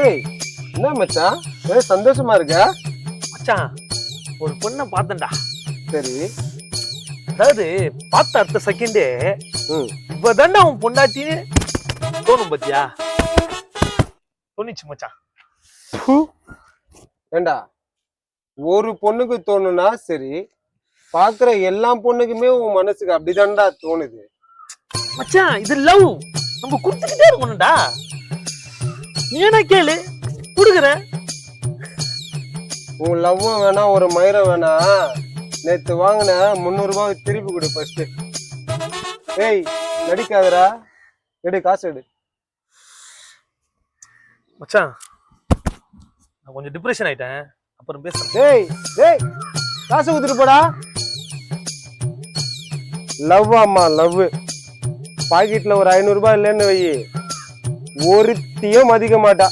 ஏய், என்ன மச்சான் சந்தோஷமா இருக்க? மச்சான் ஒரு பொண்ணை பார்த்தேன்டா. சரி. அதாவது பார்த்த அடுத்த செகண்டே இவதாண்டா அவன் பொண்டாட்டின்னு தோணும் பத்தியா? தோணிச்சு மச்சான். ஏண்டா, ஒரு பொண்ணுக்கு தோணுனா சரி, பாக்குற எல்லா பொண்ணுக்குமே உன் மனசுக்கு அப்படிதான்டா தோணுது. மச்சான் இது லவ், நம்ம கொடுத்துக்கிட்டே இருக்கணும்டா. நீ என்ன கேளு, கொடுக்குறேன். உன் லவ்வும் வேணாம், ஒரு மயிரம் வேணாம். நேத்து வாங்கின 300 ரூபாய் திருப்பி கொடு ஃபர்ஸ்ட். ஏய், நடிக்காதடா, எடு காசு எடு. மச்சான் நான் கொஞ்சம் டிப்ரெஷன் ஆயிட்டேன், அப்புறம் பேசுறேன். டேய் டேய், காசு கொடுத்துட்டு போடா. லவ் ஆமா லவ். பாக்கெட்ல ஒரு 500 ரூபாய் இல்லைன்னு வை, ஒருத்தியும் மதிக்க மாட்டா.